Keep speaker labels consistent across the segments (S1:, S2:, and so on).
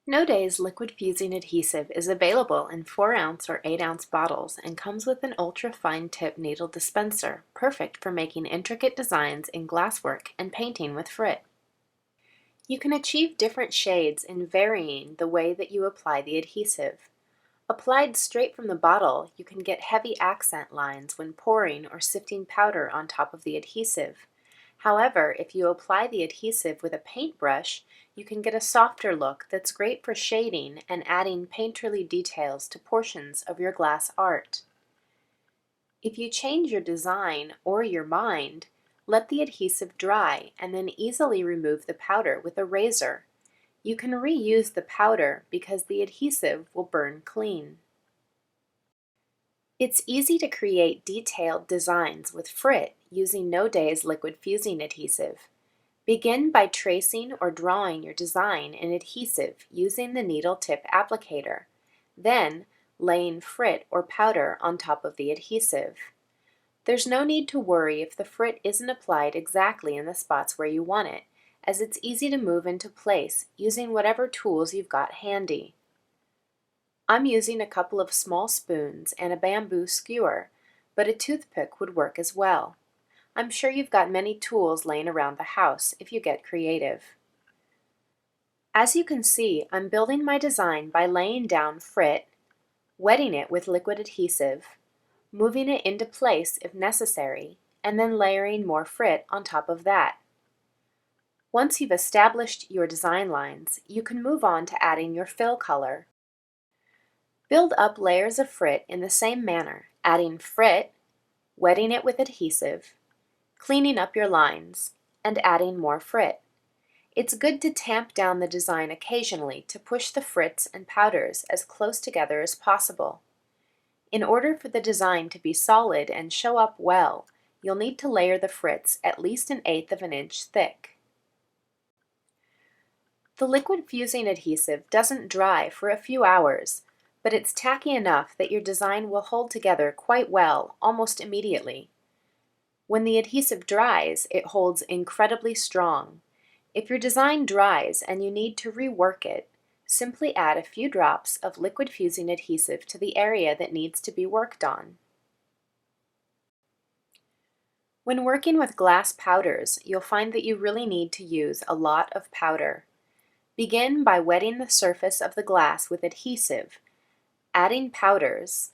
S1: No Days Liquid Fusing Adhesive is available in 4-ounce or 8-ounce bottles and comes with an ultra-fine tip needle dispenser, perfect for making intricate designs in glasswork and painting with Frit. You can achieve different shades in varying the way that you apply the adhesive. Applied straight from the bottle, you can get heavy accent lines when pouring or sifting powder on top of the adhesive. However, if you apply the adhesive with a paintbrush, you can get a softer look that's great for shading and adding painterly details to portions of your glass art. If you change your design or your mind, let the adhesive dry and then easily remove the powder with a razor. You can reuse the powder because the adhesive will burn clean. It's easy to create detailed designs with Frit using No Days Liquid Fusing Adhesive. Begin by tracing or drawing your design in adhesive using the needle tip applicator. Then, laying Frit or powder on top of the adhesive. There's no need to worry if the Frit isn't applied exactly in the spots where you want it, as it's easy to move into place using whatever tools you've got handy. I'm using a couple of small spoons and a bamboo skewer, but a toothpick would work as well. I'm sure you've got many tools laying around the house if you get creative. As you can see, I'm building my design by laying down Frit, wetting it with liquid adhesive, moving it into place if necessary, and then layering more Frit on top of that. Once you've established your design lines, you can move on to adding your fill color. Build up layers of Frit in the same manner, adding Frit, wetting it with adhesive, cleaning up your lines, and adding more Frit. It's good to tamp down the design occasionally to push the frits and powders as close together as possible. In order for the design to be solid and show up well, you'll need to layer the frits at least 1/8 of an inch thick. The liquid fusing adhesive doesn't dry for a few hours, but it's tacky enough that your design will hold together quite well almost immediately. When the adhesive dries, it holds incredibly strong. If your design dries and you need to rework it, simply add a few drops of liquid fusing adhesive to the area that needs to be worked on. When working with glass powders, you'll find that you really need to use a lot of powder. Begin by wetting the surface of the glass with adhesive, adding powders,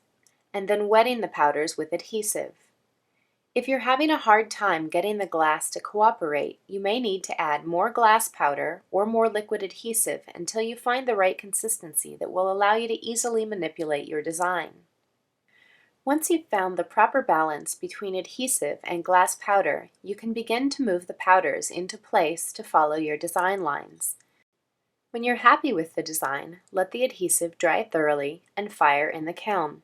S1: and then wetting the powders with adhesive. If you're having a hard time getting the glass to cooperate, you may need to add more glass powder or more liquid adhesive until you find the right consistency that will allow you to easily manipulate your design. Once you've found the proper balance between adhesive and glass powder, you can begin to move the powders into place to follow your design lines. When you're happy with the design, let the adhesive dry thoroughly and fire in the kiln.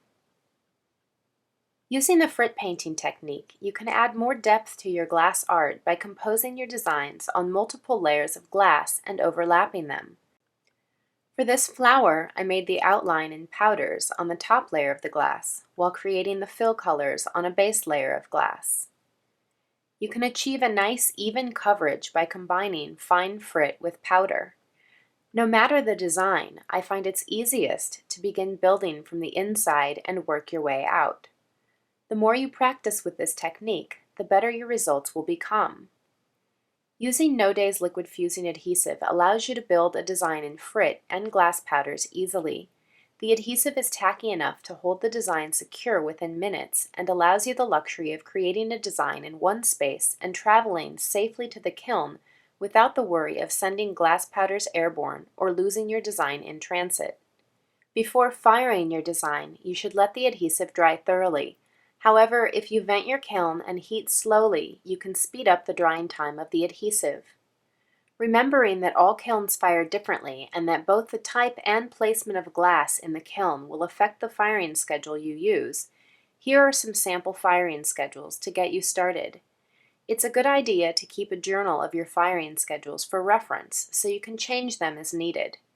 S1: Using the Frit painting technique, you can add more depth to your glass art by composing your designs on multiple layers of glass and overlapping them. For this flower, I made the outline in powders on the top layer of the glass, while creating the fill colors on a base layer of glass. You can achieve a nice even coverage by combining fine Frit with powder. No matter the design, I find it's easiest to begin building from the inside and work your way out. The more you practice with this technique, the better your results will become. Using No Days Liquid Fusing Adhesive allows you to build a design in Frit and glass powders easily. The adhesive is tacky enough to hold the design secure within minutes and allows you the luxury of creating a design in one space and traveling safely to the kiln without the worry of sending glass powders airborne or losing your design in transit. Before firing your design, you should let the adhesive dry thoroughly. However, if you vent your kiln and heat slowly, you can speed up the drying time of the adhesive. Remembering that all kilns fire differently and that both the type and placement of glass in the kiln will affect the firing schedule you use, here are some sample firing schedules to get you started. It's a good idea to keep a journal of your firing schedules for reference so you can change them as needed.